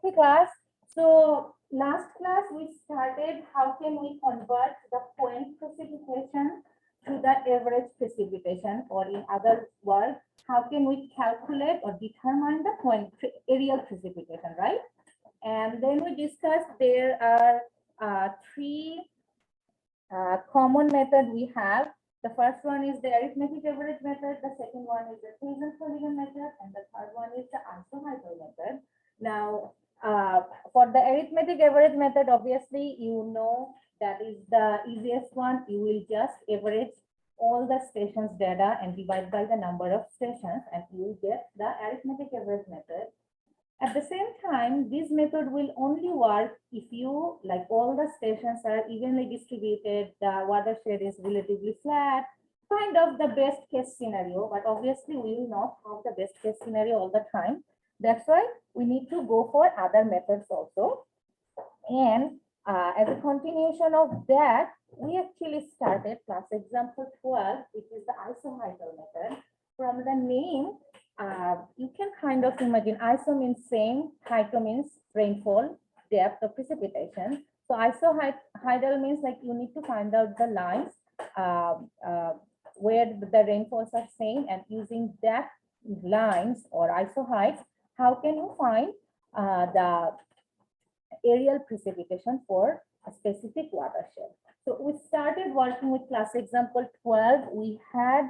Okay, class. So last class we started how can we convert the point precipitation to the average precipitation, or in other words, how can we calculate or determine the point areal precipitation, right? And then we discussed there are three common method we have. The first one is the arithmetic average method. The second one is the Poisson method, and the third one is the isohydral method. Now, for the arithmetic average method, obviously, you know that is the easiest one. You will just average all the stations data and divide by the number of stations, and you will get the arithmetic average method. At the same time, this method will only work if you, like, all the stations are evenly distributed, the watershed is relatively flat, kind of the best case scenario, but obviously we will not have the best case scenario all the time. That's why we need to go for other methods also. And as a continuation of that, we actually started class example 12, which is the isohydral method. From the name, you can kind of imagine iso means same, hydro means rainfall, depth of precipitation. So isohydral means like you need to find out the lines where the rainfalls are same, and using that lines or isoheights, how can you find the areal precipitation for a specific watershed. So we started working with class example 12. We had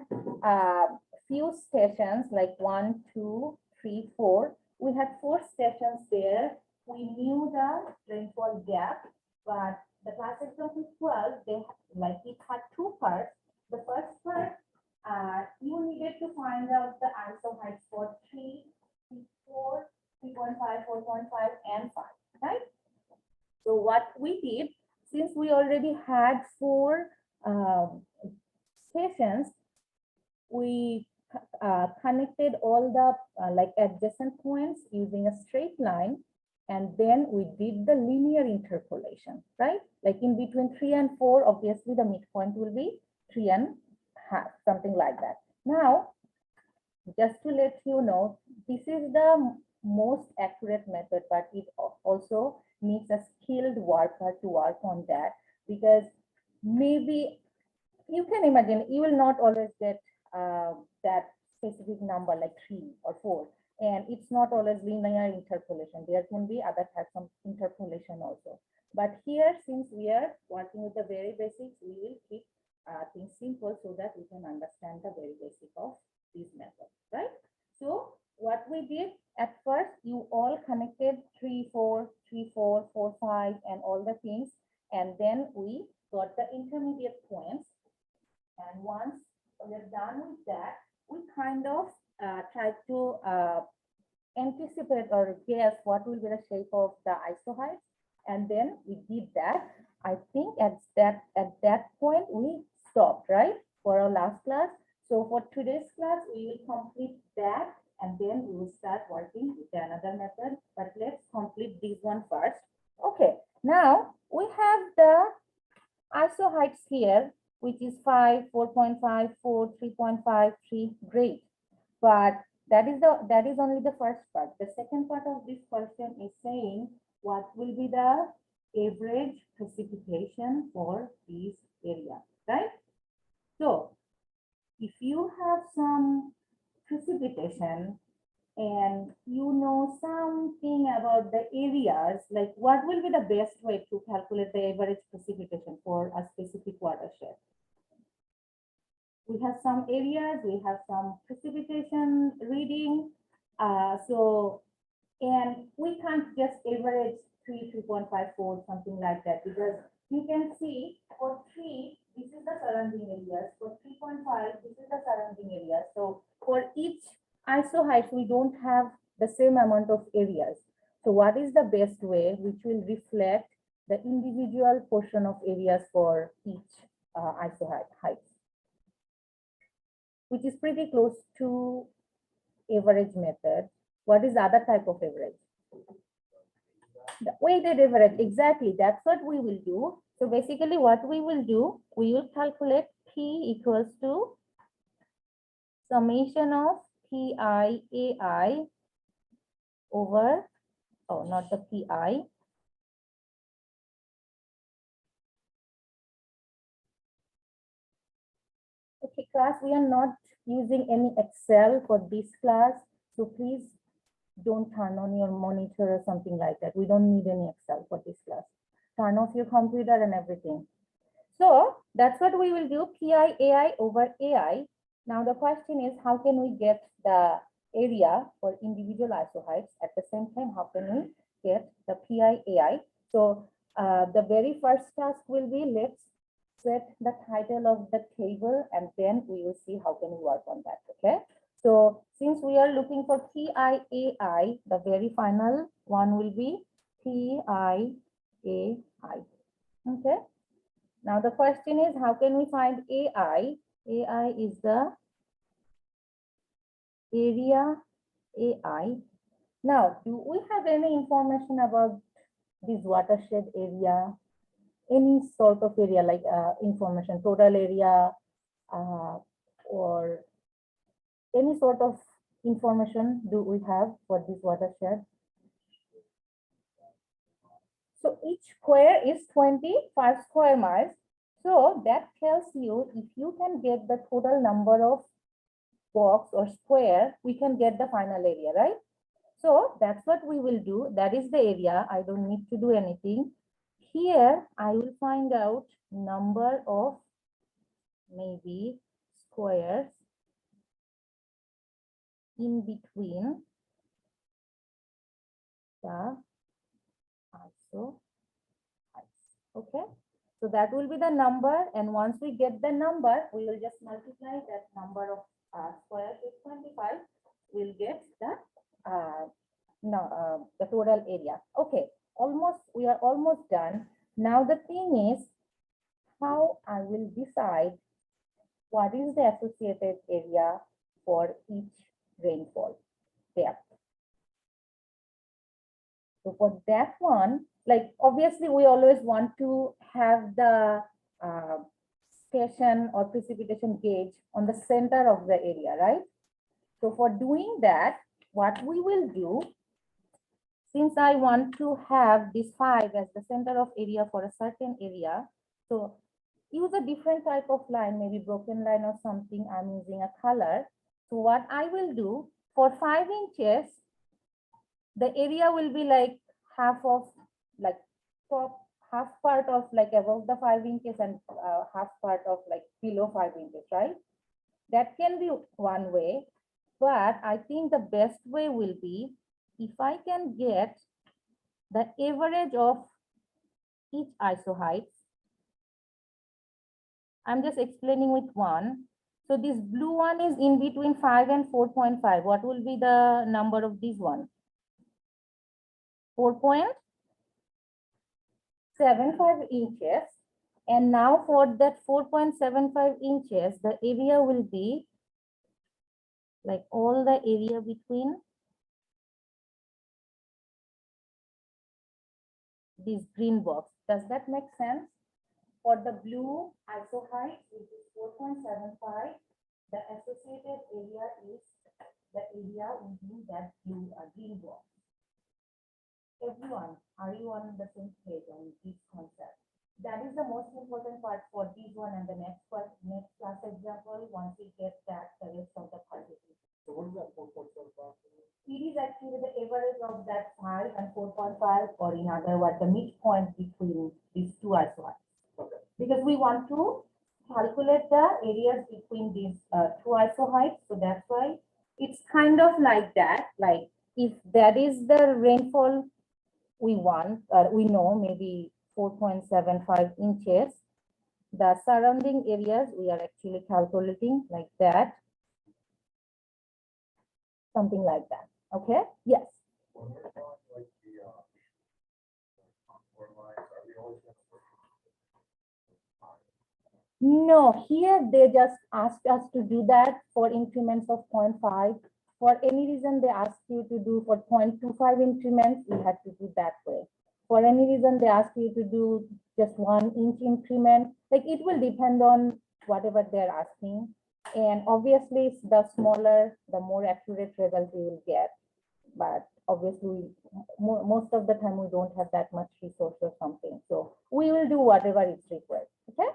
few stations like 1, 2, 3, 4. We had 4 stations there. We knew the rainfall gap, but the class example 12, they like it had 2 parts. The first part, you needed to find out the isoheights for 3, 4, 3.5, 4.5, and 5, right? So what we did, since we already had 4 stations, we connected all the like adjacent points using a straight line, and then we did the linear interpolation, right? Like in between 3 and 4, obviously the midpoint will be 3.5, something like that. Now, just to let you know, this is the most accurate method, but it also needs a skilled worker to work on that, because maybe you can imagine you will not always get that specific number like 3 or 4, and it's not always linear interpolation. There can be other types of interpolation also. But here, since we are working with the very basics, we will keep things simple so that we can understand the very basic of this method, right? So what we did at first, you all connected 3, 4, 3, 4, 4, 5, and all the things, and then we got the intermediate points. And once we're done with that, we kind of try to anticipate or guess what will be the shape of the isoheights, and then we did that. I think at that point we stopped, right, for our last class. So for today's class, we will complete that, and then we will start working with another method. But let's complete this one first. Okay, now we have the isoheights here, which is 5, 4.5, 4, 3.5, 3. Great. But that is only the first part. The second part of this question is saying what will be the average precipitation for this area, right? So if you have some precipitation and you know something about the areas, like what will be the best way to calculate the average precipitation for a specific watershed? We have some areas, we have some precipitation reading. And we can't just average 3, 3.54, something like that, because you can see for 3, this is the surrounding areas. For 3.5, this is the surrounding areas. So for each isoheight, we don't have the same amount of areas. So what is the best way which will reflect the individual portion of areas for each isoheight, which is pretty close to average method? What is the other type of average? The weighted average, exactly. That's what we will do. So basically what we will do, we will calculate P equals to summation of PI AI over Oh, not the PI. Okay, class, we are not using any Excel for this class. So please don't turn on your monitor or something like that. We don't need any Excel for this class. Turn off your computer and everything. So that's what we will do, PI AI over AI. Now the question is, how can we get the area for individual isohyets? At the same time, how can we get the PI AI? So the very first task will be, let's set the title of the table, and then we will see how can we work on that, okay? So since we are looking for PI AI, the very final one will be PI AI, okay? Now the question is, how can we find AI? AI is the area AI. Now, do we have any information about this watershed area? Any sort of area like information, total area, or any sort of information do we have for this watershed? So each square is 25 square miles. So that tells you if you can get the total number of box or square, we can get the final area, right? So that's what we will do. That is the area. I don't need to do anything. Here, I will find out number of maybe squares in between the iso. Okay. So that will be the number. And once we get the number, we will just multiply that number of squares with 25. We'll get the the total area. Okay, we are almost done. Now the thing is how I will decide what is the associated area for each rainfall depth. So for that one, like obviously we always want to have the station or precipitation gauge on the center of the area, right? So for doing that, what we will do, since I want to have this 5 as the center of area for a certain area, so use a different type of line, maybe broken line or something. I'm using a color. So what I will do, for 5 inches, the area will be like half of like top, half part of like above the 5 inches and half part of like below 5 inches, right? That can be one way, but I think the best way will be if I can get the average of each isohyte. I'm just explaining with one. So this blue one is in between 5 and 4.5. What will be the number of this one? 4.75 inches. And now for that 4.75 inches, the area will be like all the area between this green box. Does that make sense? For the blue isohyte, which is 4.75, the associated area is the area within that blue green box. Everyone, are you on the same page on this concept? That is the most important part for this one and the next class example. Once we get that, the rest of the part is. So what is that 4.75? It is actually the average of that 5 and 4.5, or in other words, the midpoint between these two isohytes. Okay. Because we want to calculate the areas between these two isohytes, so that's why it's kind of like that. Like if that is the rainfall we want, we know maybe 4.75 inches. The surrounding areas we are actually calculating like that. Something like that. Okay? Yes. No, here they just asked us to do that for increments of 0.5. For any reason they ask you to do for 0.25 increments, you have to do that way. For any reason they ask you to do just 1 inch increment, like it will depend on whatever they're asking. And obviously, the smaller, the more accurate result you will get. but obviously most of the time we don't have that much resource or something. So we will do whatever is required. Okay.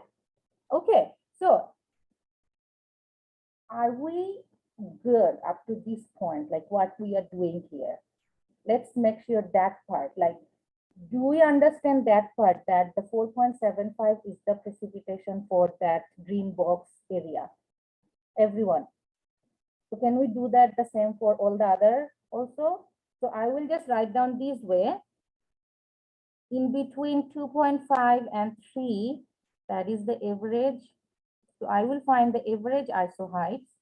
Okay. So are we good up to this point? Like what we are doing here? Let's make sure that part, like, do we understand that part, that the 4.75 is the precipitation for that green box area? Everyone. So can we do that the same for all the other also? So I will just write down this way. In between 2.5 and 3, that is the average. So I will find the average iso heights.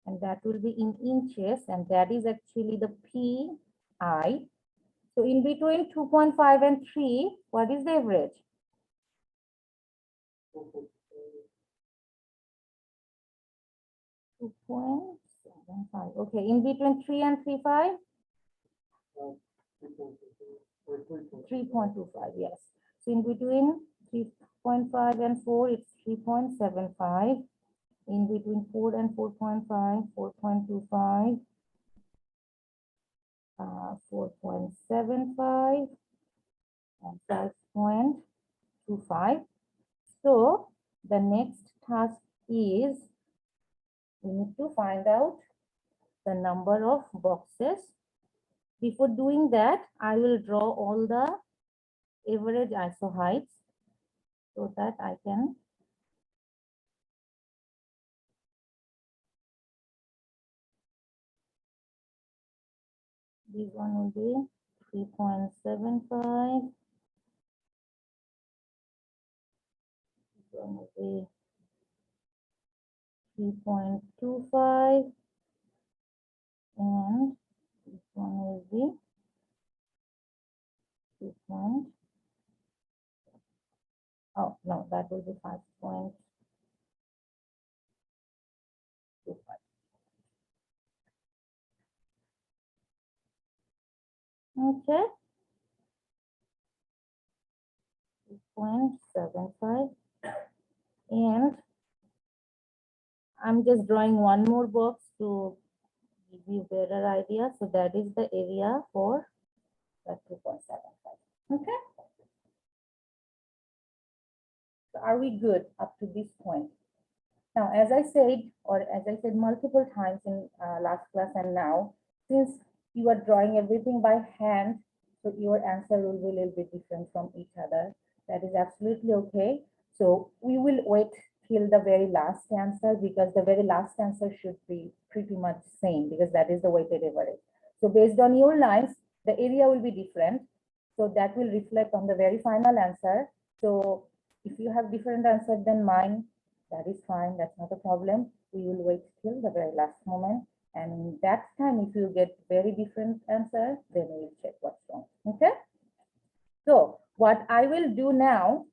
And that will be in inches, and that is actually the PI. So in between 2.5 and 3, what is the average? 2.75. Okay, in between 3 and 3.5? 3.25, yes. So in between 3.5 and 4, it's 3.75. In between 4 and 4.5, 4.25, 4.75, and 5.25. So the next task is we need to find out the number of boxes. Before doing that, I will draw all the average iso heights so that I can this one will be 3.75. This one will be 3.25, and this one will be 2. Oh no, that will be 5.25. Okay, 2.75, and I'm just drawing one more box to give you a better idea. So that is the area for that 2.75. Okay. So are we good up to this point? Now, as I said multiple times in last class and now, since you are drawing everything by hand, so your answer will be a little bit different from each other. That is absolutely okay. So we will wait till the very last answer, because the very last answer should be pretty much same, because that is the weighted average. So based on your lines, the area will be different. So that will reflect on the very final answer. So if you have different answer than mine, that is fine. That's not a problem. We will wait till the very last moment. And that time, if you get very different answer, then we will check what's wrong. Okay. So what I will do now,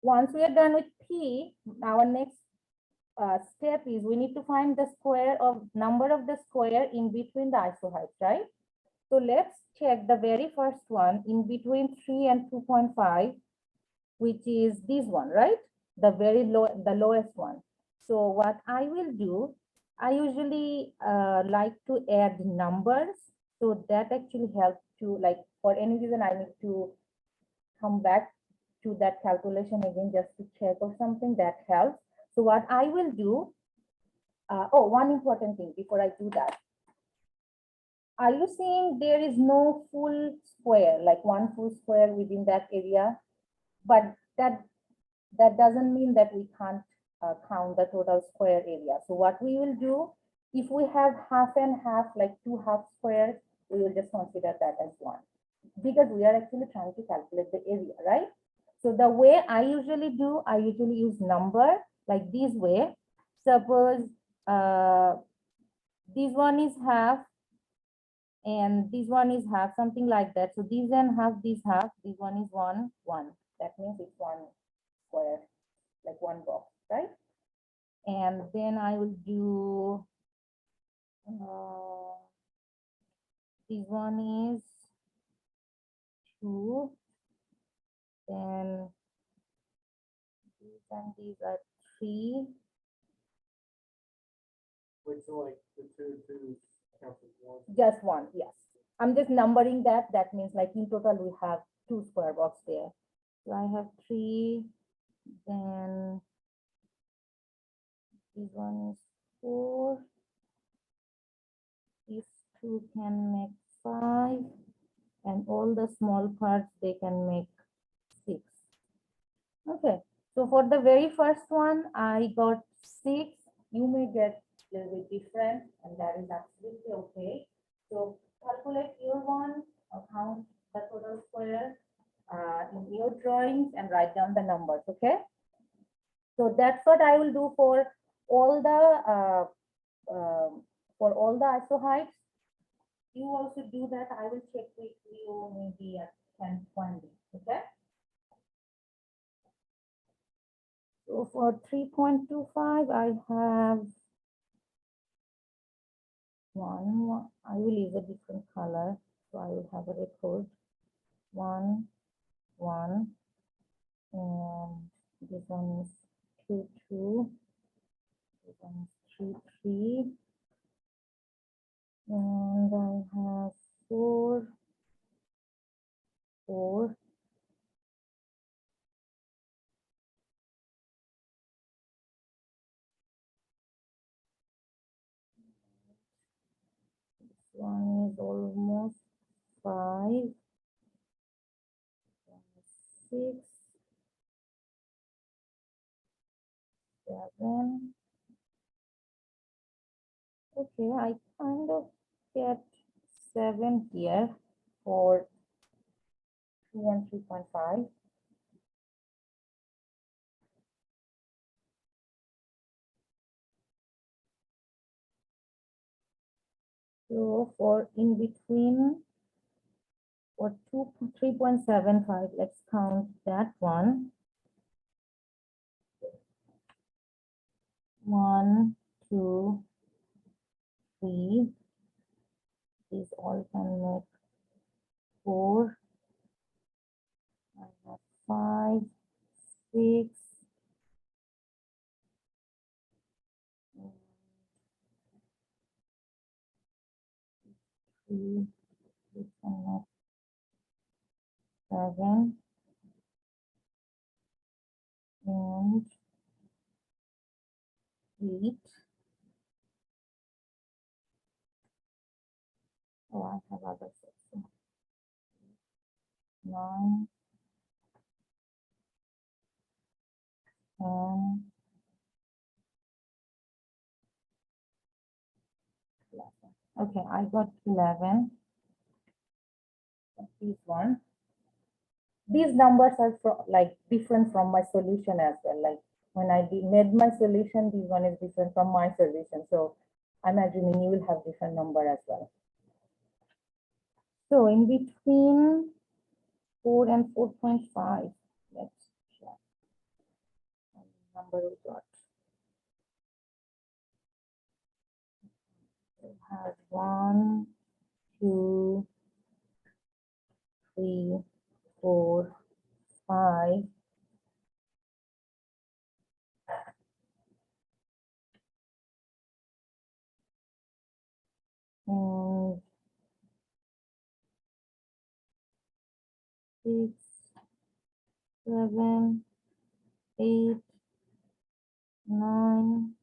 once we are done with P, our next step is we need to find the square of number of the square in between the iso heights, right? So let's check the very first one in between 3 and 2.5, which is this one, right? The very low, the lowest one. So what I will do, I usually like to add numbers. So that actually helps to, like, for any reason I need to come back to that calculation again just to check or something, that helps. So what I will do, one important thing before I do that. Are you seeing there is no full square, like one full square within that area? But that doesn't mean that we can't count the total square area. So what we will do, if we have half and half, like 2 half squares, we will just consider that as 1, because we are actually trying to calculate the area, right? So the way I usually do, I usually use number like this way. Suppose this one is half and this one is half, something like that. So these and half, this one is 1, 1. That means it's 1 square, like 1 box, right? And then I will do this one is 2, then these and these are 3. Wait, so like Just one, yes. I'm just numbering that. That means like in total we have 2 square box there. So I have 3, then this one is 4. These 2 can make 5, and all the small parts they can make 6. Okay, so for the very first one, I got 6. You may get a little bit different, and that is absolutely okay. So calculate your one, count the total square in your drawings, and write down the numbers, okay? So that's what I will do for all the isoheights. You also do that. I will check with you maybe at 10:20, okay? So for 3.25, I have one. I will use a different color, so I will have a record 1, 1, and this one is 2, 2. This one is 3, 3, and I have 4, 4. This one is almost 5, 6, 7. Okay, I kind of get 7 here for 3 and 3.5. So for in between, for 3.75, let's count that one. 1, 2, 3. These all can make 4. I have 5, 6. 3, 7, and 8. Oh, I have other 6. 9, 10, 11. Okay, I got 11. This one. These numbers are like different from my solution as well. Like when I made my solution, this one is different from my solution. So I'm assuming you will have different number as well. So in between 4 and 4.5, let's check what number we got. We have 1, 2, 3, 4, 5. And 6, 7, 8, 9,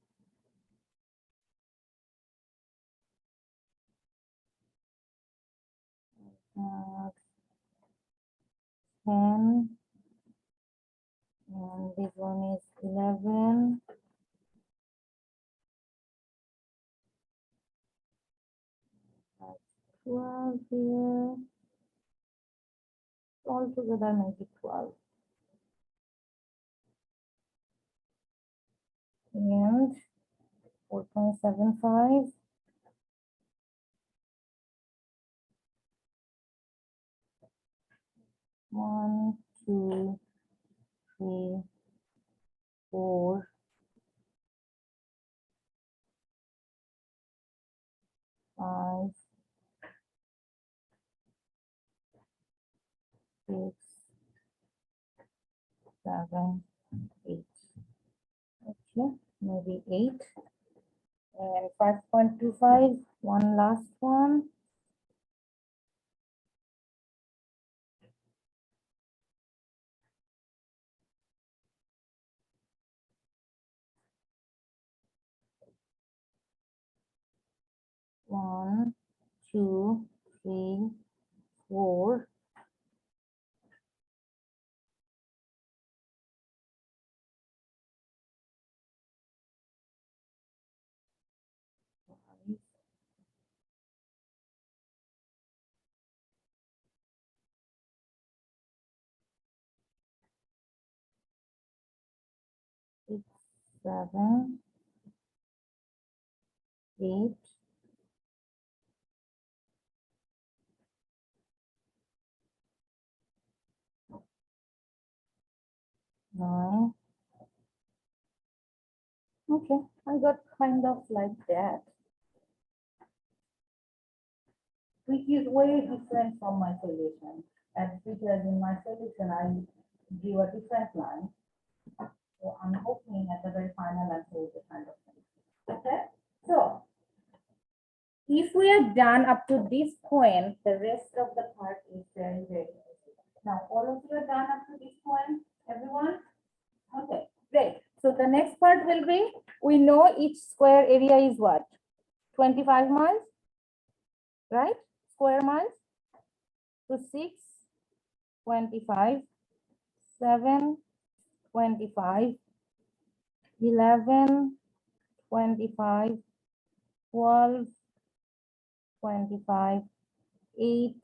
10, and this one is 11. That's 12 here. All together make it 12. And 4.75. 1, 2, 3, 4, 5, 6, 7, 8. Okay, maybe 8. And 5.25, one last one. One, two, three, four. Five, 6, 7, 8, 9. Okay, I got kind of like that, which is way different from my solution. And because in my solution, I drew a different line. So I'm hoping at the very final answer will be kind of thing. Okay, so if we are done up to this point, the rest of the part is very, very easy. Now, all of you are done up to this point, everyone? Okay, great. So the next part will be, we know each square area is what? 25 miles, right? Square miles. So 6, 25, 7, 25, 11, 25, 12, 25, 8,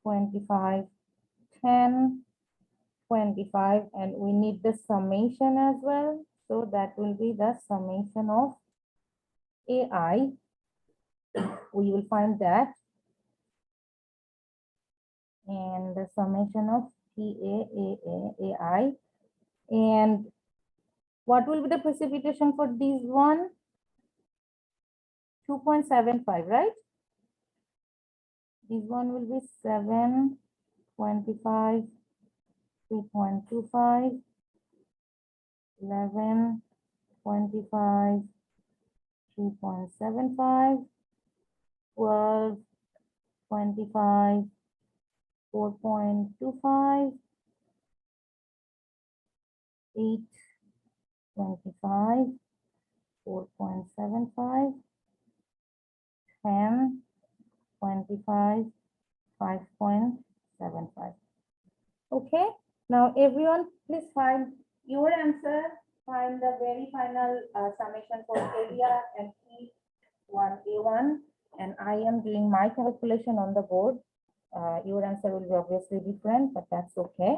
25, 10, 25, and we need the summation as well. So that will be the summation of AI. We will find that. And the summation of AI. And what will be the precipitation for this one? 2.75, right? This one will be 7, 25, 3.25, 11, 25, 3.75, 12, 25, 4.25, 8, 25, 4.75, 10, 25, 5.75. Okay, now everyone please find your answer, find the very final summation for area and P1A1, and I am doing my calculation on the board. Your answer will be obviously different, but that's okay.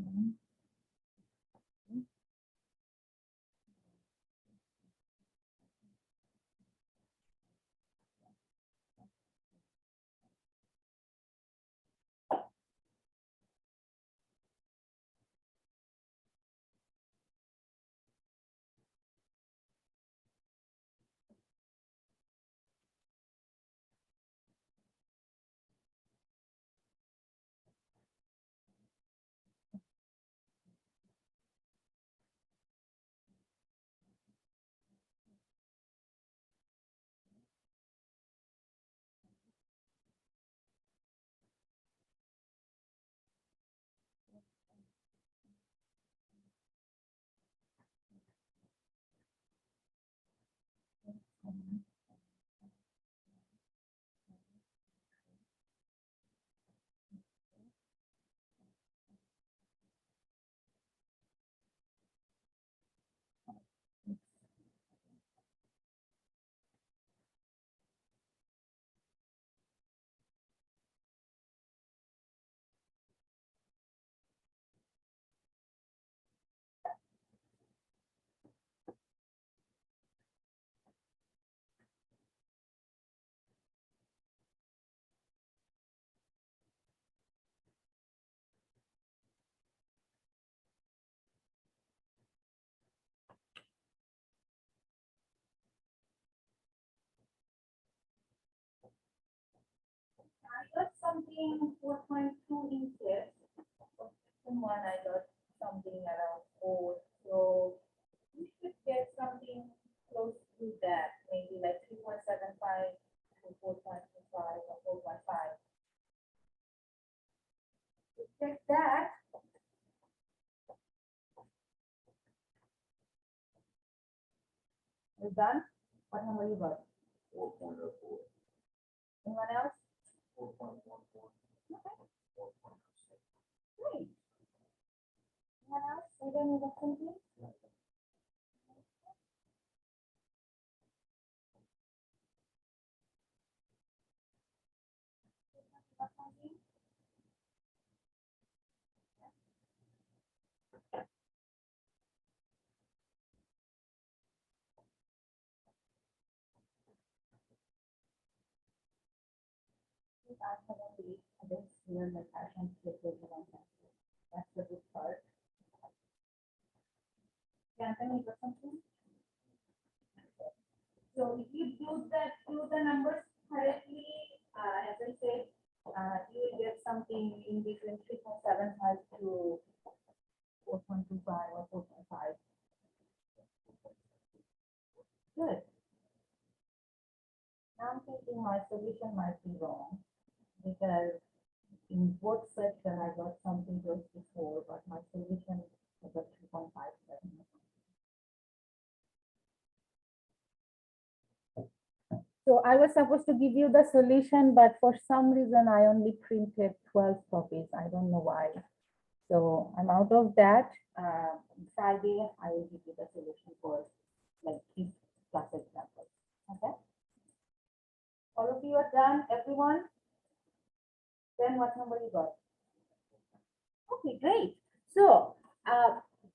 Mhm. got something 4.2 inches. Section 1, I got something around 4. So we should get something close to that, maybe like 3.75 to 4.25 or 4.5. To check that, we're done. What number you got? 4.04. Anyone else? 4.14. Okay, 4.06. great. Anyone else? We don't need something? I have only this here, like I can click it on that. That's the good part. Can I do something? So if you do the numbers correctly, as I said, you will get something in between 3.75 to 4.25 or 4.5. Good. Now I'm thinking my solution might be wrong because in both sections I got something close to 4, but my solution is at 3.57. So I was supposed to give you the solution, but for some reason I only printed 12 copies. I don't know why. So I'm out of that. Friday, I will give you the solution for like 3 class examples. Okay. All of you are done, everyone? Then what number you got? Okay, great. So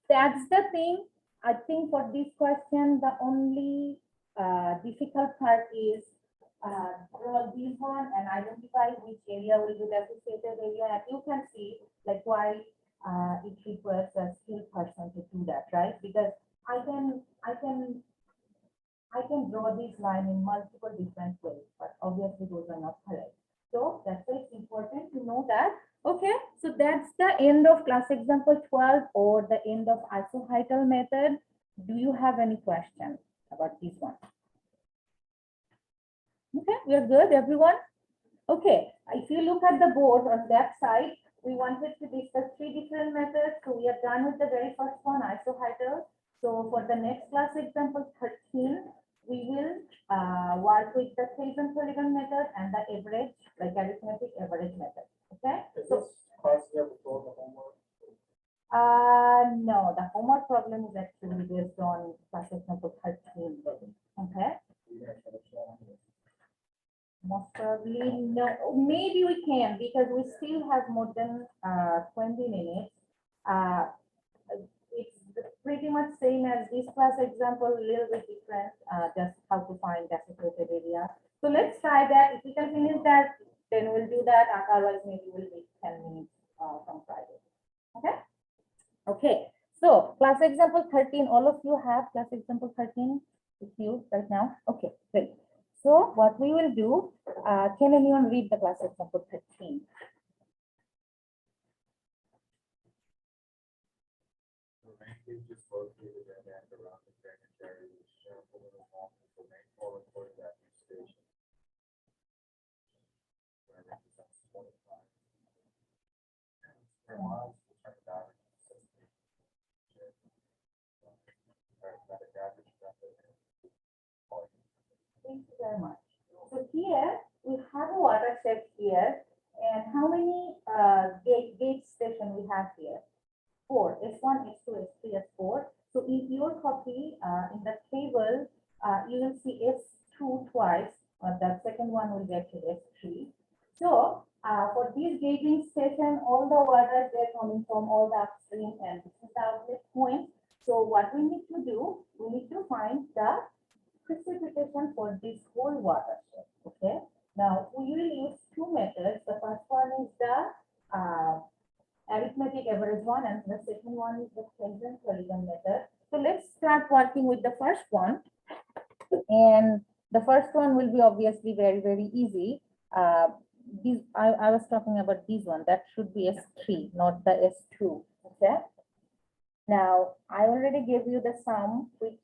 that's the thing. I think for this question, the only difficult part is draw this one and identify which area will be the associated area. And you can see like why it requires a skilled person to do that, right? Because I can draw this line in multiple different ways, but obviously those are not correct. So that's why it's important to know that. Okay, so that's the end of class example 12 or the end of isohydral method. Do you have any questions about this one? Okay, we are good, everyone? Okay, if you look at the board on that side, we wanted to discuss 3 different methods. So we are done with the very first one, isohydral. So for the next class example 13, we will work with the Clayton-Sullivan method and the average, like arithmetic average method. Okay. So Class there before the homework. no, the homework problem is actually based on class example 13. Okay. Most probably no. Maybe we can because we still have more than 20 minutes. It's pretty much same as this class example, a little bit different, just how to find the associated area. So let's try that. If we can finish that, then we'll do that. Otherwise, maybe we'll wait 10 minutes from Friday. Okay? Okay. So class example 13, all of you have class example 13 with you right now? Okay, great. So what we will do, can anyone read the class example 13? The range is located in and around the drainage area, which sample in the long the main fall according to that station. Where it represents 25. Per miles, determine the average system. Arithmetic average method. Thank you very much. So here we have a watershed here, and how many gauge station we have here? 4. S1, S2, S3, S4. So in your copy, in the table, you will see S2 twice. The second one will get to S3. So for this gauging station, all the water they're coming from all the upstream, and this is the outlet point. So what we need to do, we need to find the precipitation for this whole watershed. Okay. Now we will use 2 methods. The first one is the arithmetic average one, and the second one is the Clayton-Sullivan method. So let's start working with the first one. And the first one will be obviously very, very easy. These, I was talking about this one. That should be S3, not the S2. Okay. Now, I already gave you the sum, which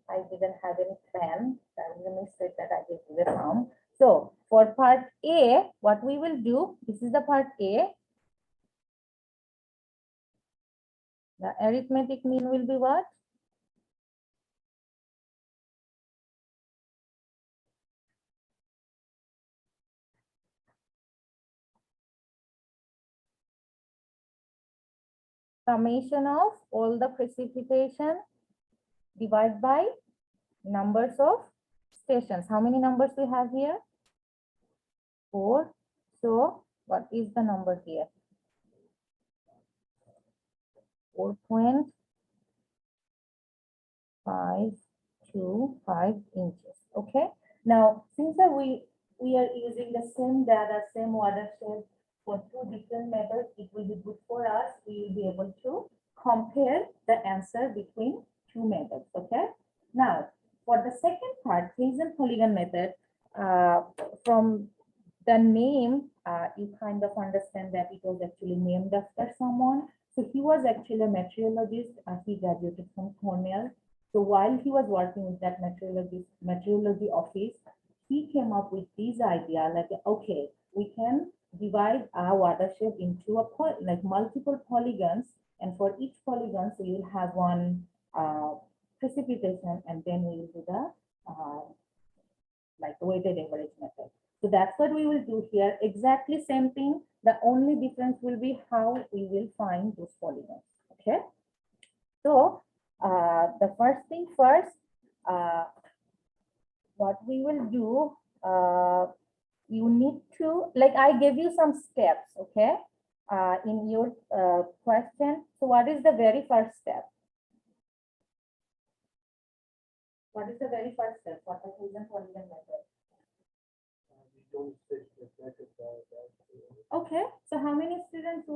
I didn't have any plan. That is a mistake that I gave you the sum. So for part A, what we will do, this is the part A. The arithmetic mean will be what? Summation of all the precipitation divided by numbers of stations. How many numbers we have here? 4. So what is the number here? 4.525 inches. Okay. Now, since we are using the same data, same watershed for two different methods, it will be good for us. We will be able to compare the answer between two methods. Okay. Now, for the second part, phase and polygon method, from the name, you kind of understand that it was actually named after someone. So he was actually a meteorologist. He graduated from Cornell. So while he was working with that meteorology office, he came up with this idea like, okay, we can divide our watershed into like multiple polygons, and for each polygon, so you'll have one precipitation, and then we will do the like the weighted average method. So that's what we will do here. Exactly same thing. The only difference will be how we will find those polygons. Okay. So the first thing first, what we will do, you need to, like I gave you some steps, okay, in your question. So what is the very first step? What is the very first step? What is the polygon method? Okay, so how many students,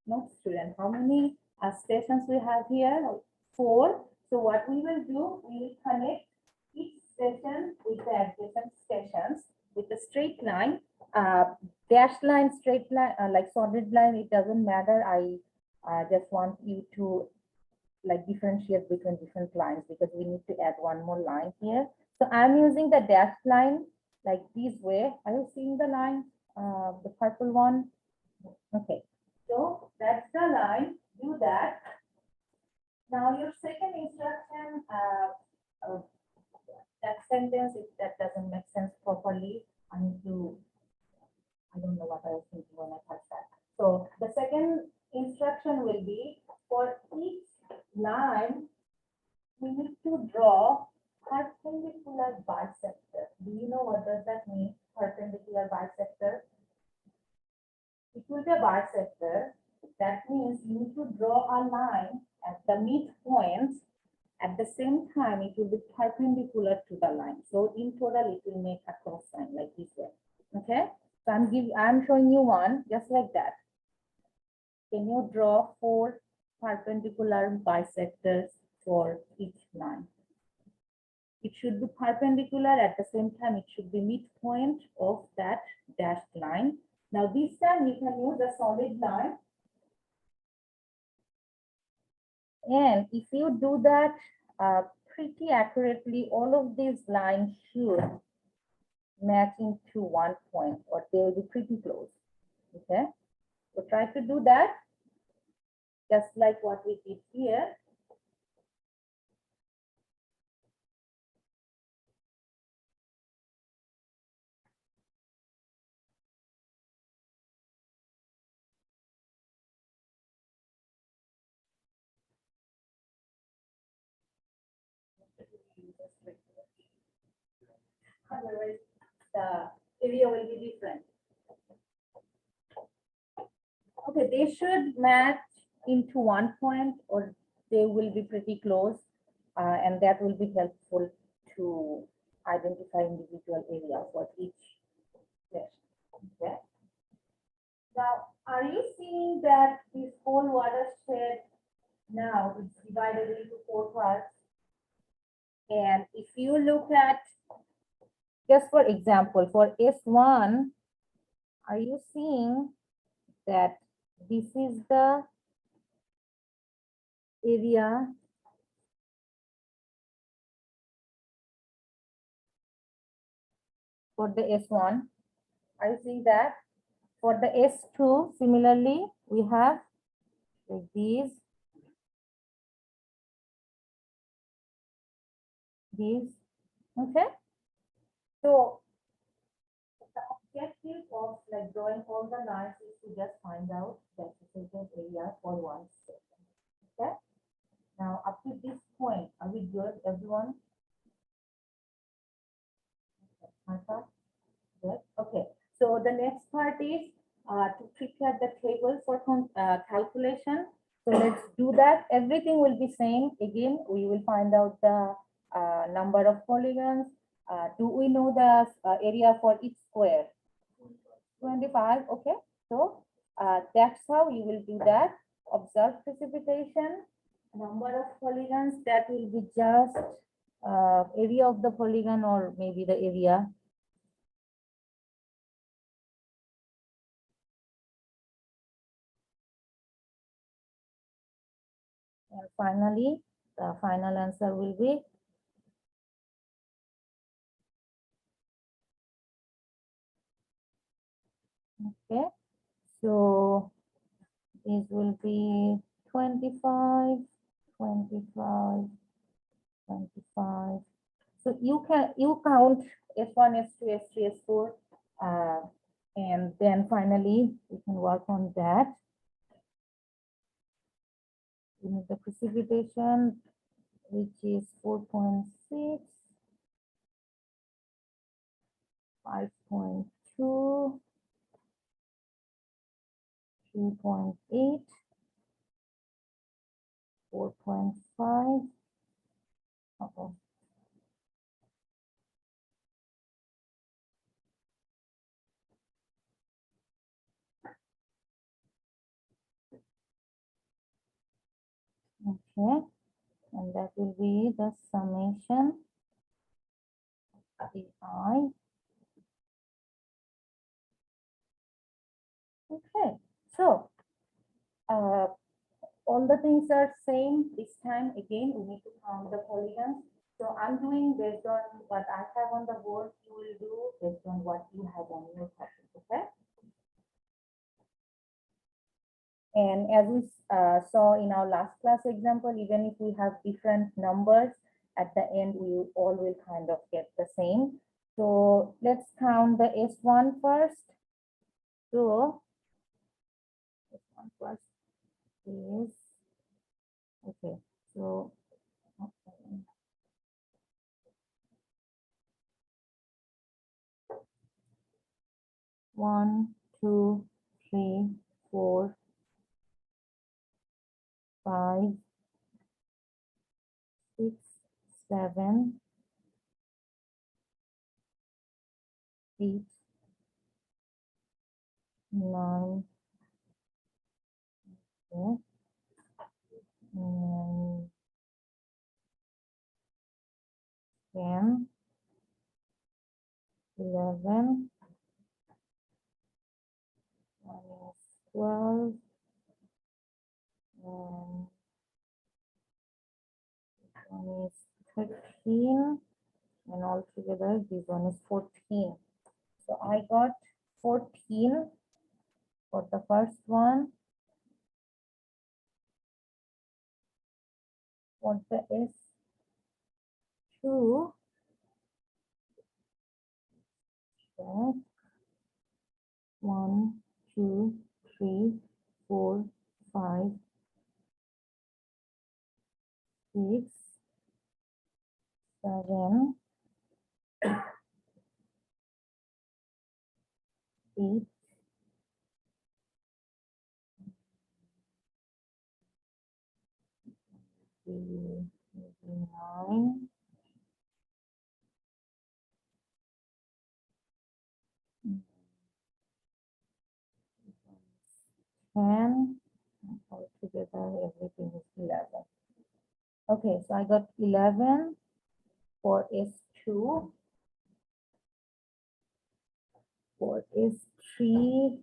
not students, how many stations we have here? 4. So what we will do, we will connect each station with the adjacent stations with a straight line, dashed line, straight line, like solid line, it doesn't matter. I just want you to like differentiate between different lines because we need to add one more line here. So I'm using the dashed line like this way. Are you seeing the line, the purple one? Okay, so that's the line. Do that. Now your second instruction, that sentence, if that doesn't make sense properly, I need to, I don't know what I was thinking when I touched that. So the second instruction will be for each line, we need to draw perpendicular bisector. Do you know what does that mean? Perpendicular bisector. It will be a bisector. That means you need to draw a line at the midpoint. At the same time, it will be perpendicular to the line. So in total, it will make a cross line like this way. Okay. So I'm showing you one just like that. Can you draw 4 perpendicular bisectors for each line? It should be perpendicular. At the same time, it should be midpoint of that dashed line. Now this time you can use a solid line. And if you do that pretty accurately, all of these lines should match into one point, or they will be pretty close. Okay, so try to do that just like what we did here. Otherwise, the area will be different. Okay, they should match into one point, or they will be pretty close, and that will be helpful to identify individual areas for each session. Okay. Now, are you seeing that this whole watershed now is divided into 4 parts? And if you look at, just for example, for S1, Are you seeing that this is the area for the S1? Are you seeing that? For the S2, similarly, we have like these, okay? So the objective of like drawing all the lines is to just find out the surface area for one section, okay? Now, up to this point, are we good, everyone? Martha? Good. Okay. So the next part is to prepare the table for calculation. So let's do that. Everything will be same. Again, we will find out the number of polygons. Do we know the area for each square? 25. Okay. So that's how you will do that. Observe precipitation. Number of polygons, that will be just area of the polygon, or maybe the area. And finally, the final answer will be okay. So this will be 25, 25, 25. So you count S1, S2, S3, S4, and then finally we can work on that. We need the precipitation, which is 4.6, 5.2, 3.8, 4.5. Okay. Okay, and that will be the summation AI. Okay, so all the things are same this time. Again, we need to count the polygons. So I'm doing based on what I have on the board. You will do based on what you have on your copy. Okay. And as we saw in our last class example, even if we have different numbers, at the end, we all will kind of get the same. So let's count the S1 first. So S1 first is, okay, so okay. One, two, three, four, 5, 6, 7, 8, 9, okay, and 10, 11, 12, and one is 13, and altogether this one is 14. So I got 14 for the first one. For the S2, check. 1, 2, 3, 4, 5, 6, 7, 8, 9, 10, altogether everything is 11. Okay, so I got 11 for S2. For S3, 3,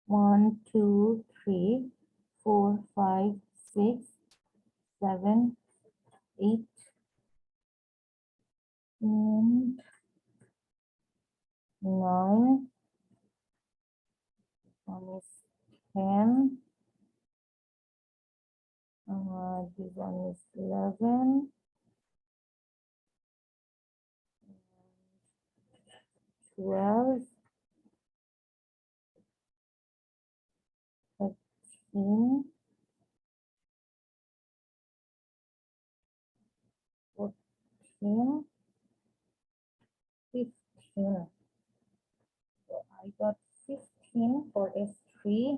1, 2, 3, 4, 5, 6, 7, 8, and 9. One is 10. This one is 11. 12. 13. 14. 15. So I got 15 for S3.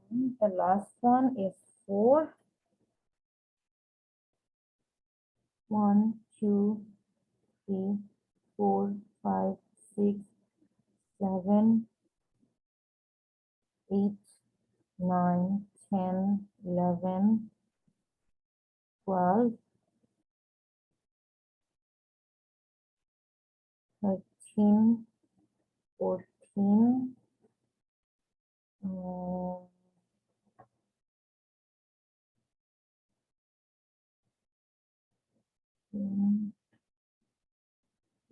And the last one is 4. 1, 2, 3, 4, 5, 6, 7, 8, 9, 10, 11, 12, 13, 14,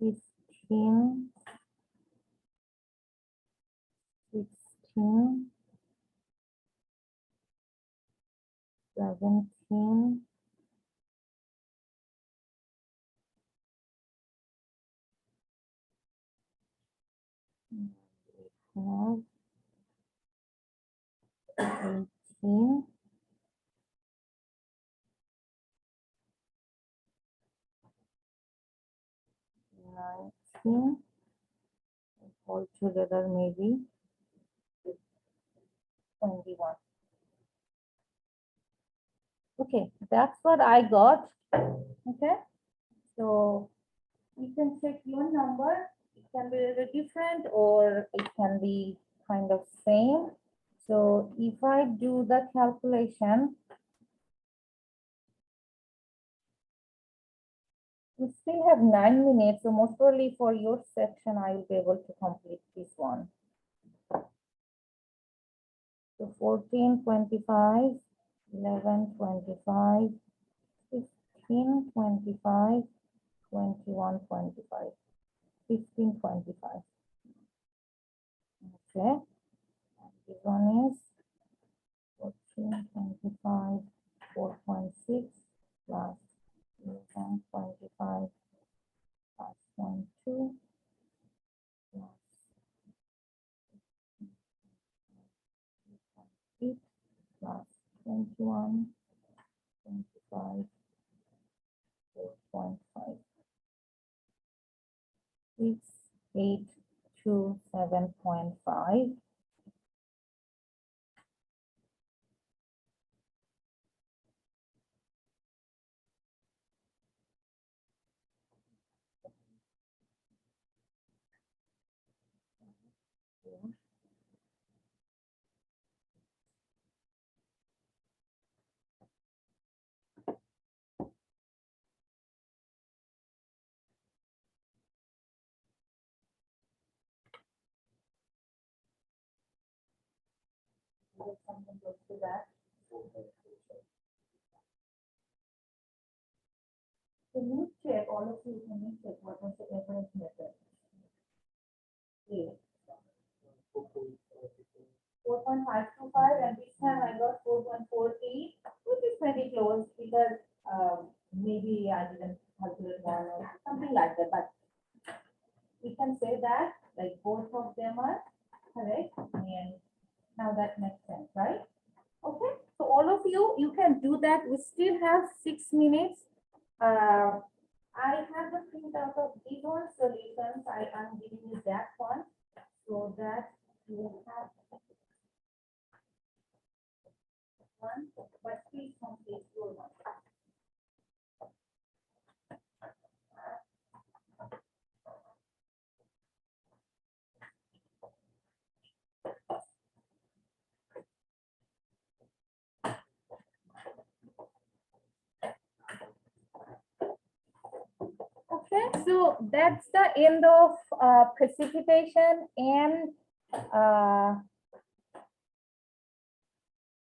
15, 16, 17, 18, 19, all together maybe 21. Okay, that's what I got. Okay, so you can check your number. It can be a little different or it can be kind of same. So if I do the calculation, we still have 9 minutes. So most probably for your section, I will be able to complete this one. So 14, 25, 11, 25, 15, 25, 21, 25, 15, 25. Okay. And this one is 14, 25, 4.6 plus 11, 25 plus 0.2 plus 8 plus 21, 25, 4.5, 6, 8, 2, 7.5. Something close to that. Can you check, all of you, can you check what was the average method? 4.525, and this time I got 4.48, which is pretty close because maybe I didn't calculate one or something like that, but we can say that like both of them are correct, and now that makes sense, right? Okay, so all of you, you can do that. We still have 6 minutes. I have the printout of these one solutions. I am giving you that one so that you have one, but please complete your one. So that's the end of precipitation and